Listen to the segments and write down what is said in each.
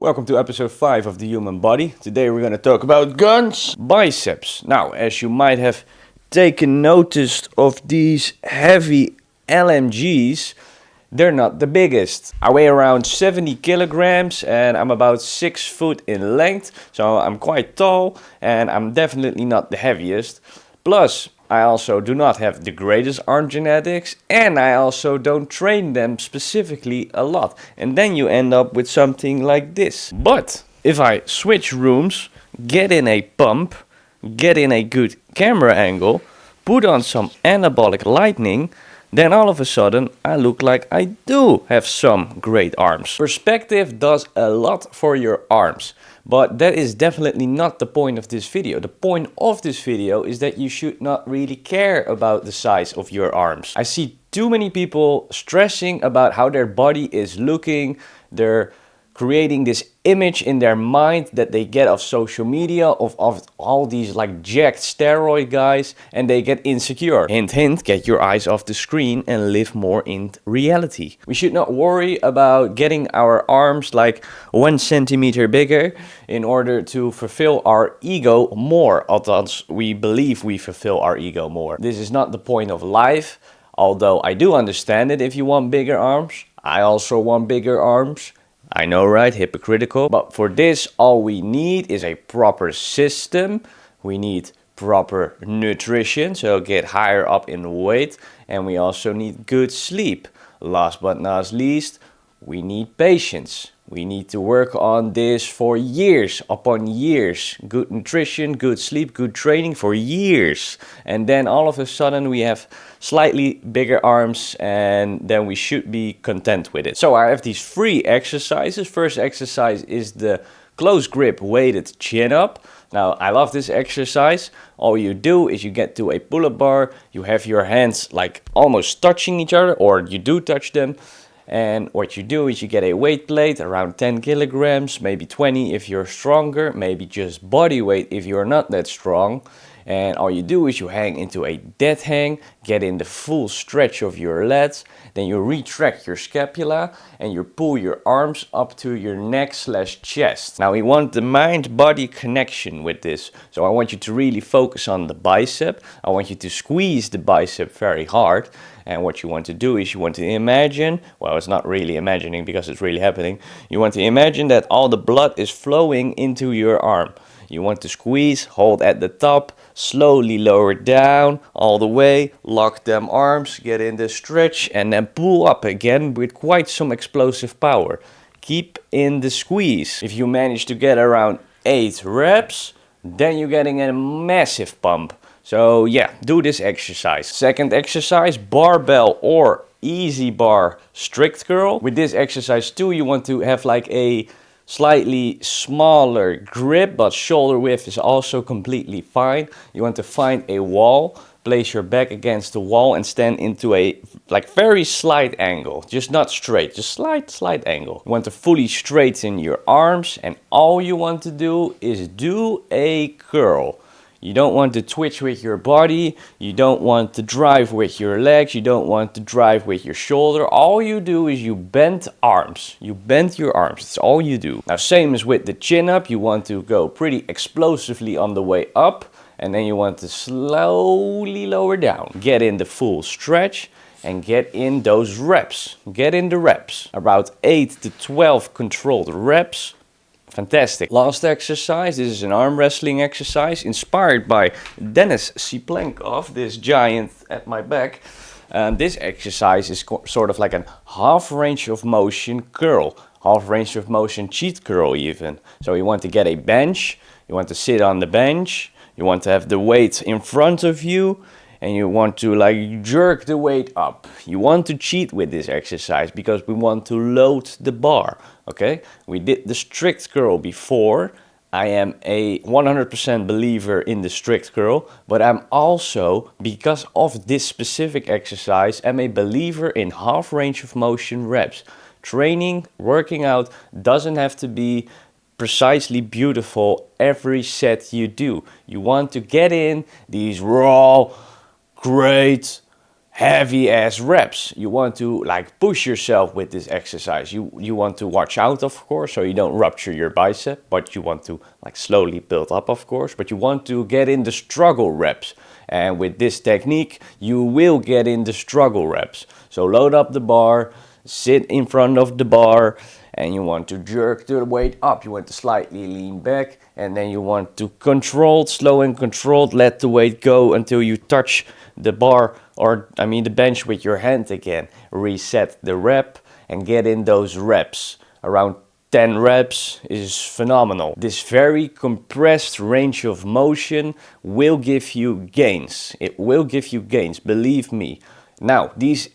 Welcome to episode 5 of the human body. Today we're going to talk about guns, biceps. Now, as you might have taken notice of these heavy LMGs, they're not the biggest. I weigh around 70 kilograms and I'm about 6 foot in length, so I'm quite tall and I'm definitely not the heaviest. Plus, I also do not have the greatest arm genetics and I also don't train them specifically a lot. And then you end up with something like this. But if I switch rooms, get in a pump, get in a good camera angle, put on some anabolic lighting, then all of a sudden I look like I do have some great arms. Perspective does a lot for your arms. But that is definitely not the point of this video. The point of this video is that you should not really care about the size of your arms. I see too many people stressing about how their body is looking. They're creating this image in their mind that they get of social media, of all these like jacked steroid guys, and they get insecure. Hint, hint, get your eyes off the screen and live more in reality. We should not worry about getting our arms like 1 centimeter bigger in order to fulfill our ego more, althans we believe we fulfill our ego more. This is not the point of life, although I do understand it if you want bigger arms. I also want bigger arms. I know, right? Hypocritical. But for this, all we need is a proper system. We need proper nutrition, so get higher up in weight. And we also need good sleep. Last but not least, we need patience. We need to work on this for years upon years. Good nutrition, good sleep, good training for years. And then all of a sudden we have slightly bigger arms and then we should be content with it. So I have these 3 exercises. First exercise is the close grip weighted chin up. Now I love this exercise. All you do is you get to a pull-up bar. You have your hands like almost touching each other, or you do touch them. And what you do is you get a weight plate around 10 kilograms, maybe 20 if you're stronger, maybe just body weight if you're not that strong. And all you do is you hang into a dead hang, get in the full stretch of your lats, then you retract your scapula and you pull your arms up to your neck/chest. Now we want the mind-body connection with this. So I want you to really focus on the bicep. I want you to squeeze the bicep very hard. And what you want to do is you want to imagine, well, it's not really imagining because it's really happening. You want to imagine that all the blood is flowing into your arm. You want to squeeze, hold at the top, slowly lower down all the way, lock them arms, get in the stretch and then pull up again with quite some explosive power. Keep in the squeeze. If you manage to get around 8 reps, then you're getting a massive pump. So yeah, do this exercise. Second exercise, barbell or easy bar strict curl. With this exercise too, you want to have like a slightly smaller grip, but shoulder width is also completely fine. You want to find a wall, place your back against the wall and stand into a like very slight angle, just not straight, just slight angle. You want to fully straighten your arms and all you want to do is do a curl. You don't want to twitch with your body, you don't want to drive with your legs, you don't want to drive with your shoulder. All you do is you bend arms. You bend your arms, that's all you do. Now same as with the chin up, you want to go pretty explosively on the way up and then you want to slowly lower down. Get in the full stretch and get in those reps. Get in the reps. About 8 to 12 controlled reps. Fantastic. Last exercise, this is an arm wrestling exercise inspired by Denis Siplenkov, this giant at my back. This exercise is sort of like a half range of motion curl, half range of motion cheat curl even. So you want to get a bench, you want to sit on the bench, you want to have the weight in front of you, and you want to like jerk the weight up. You want to cheat with this exercise because we want to load the bar, okay? We did the strict curl before. I am a 100% believer in the strict curl, but I'm also, because of this specific exercise, I'm a believer in half range of motion reps. Training, working out doesn't have to be precisely beautiful every set you do. You want to get in these raw, great, heavy ass reps. You want to like push yourself with this exercise. You want to watch out, of course, so you don't rupture your bicep, but you want to like slowly build up, of course, but you want to get in the struggle reps. And with this technique, you will get in the struggle reps. So load up the bar, sit in front of the bar, and you want to jerk the weight up. You want to slightly lean back, and then you want to controlled, slow and controlled, let the weight go until you touch the bar, or I mean the bench, with your hand again. Reset the rep and get in those reps. Around 10 reps is phenomenal. This very compressed range of motion will give you gains. It will give you gains, believe me. Now, this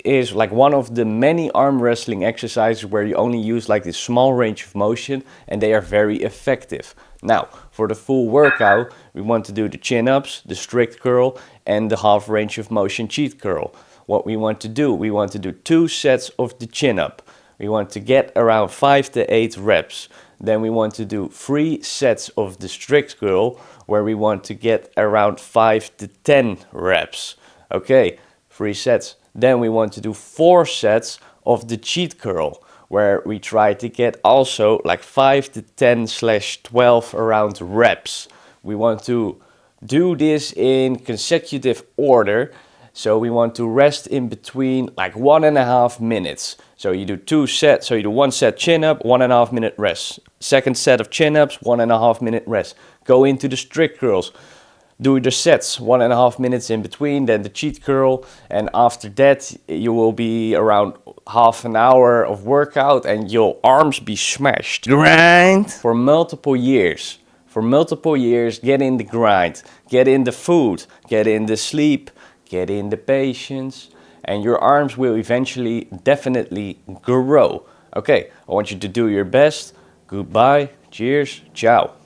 is like one of the many arm wrestling exercises where you only use like this small range of motion, and they are very effective. Now, for the full workout, we want to do the chin-ups, the strict curl, and the half range of motion cheat curl. What we want to do, we want to do 2 sets of the chin-up. We want to get around 5 to 8 reps. Then we want to do 3 sets of the strict curl, where we want to get around 5 to 10 reps. Okay, 3 sets. Then we want to do 4 sets of the cheat curl, where we try to get also like 5 to 10/12 around reps. We want to do this in consecutive order. So we want to rest in between like 1.5 minutes. So you do 2 sets, so you do 1 set chin up, 1.5 minute rest. Second set of chin ups, 1.5 minute rest. Go into the strict curls. Do the sets, 1.5 minutes in between, then the cheat curl, and after that you will be around half an hour of workout and your arms be smashed. Grind for multiple years. For multiple years, get in the grind, get in the food, get in the sleep, get in the patience, and your arms will eventually definitely grow. Okay, I want you to do your best. Goodbye, cheers, ciao.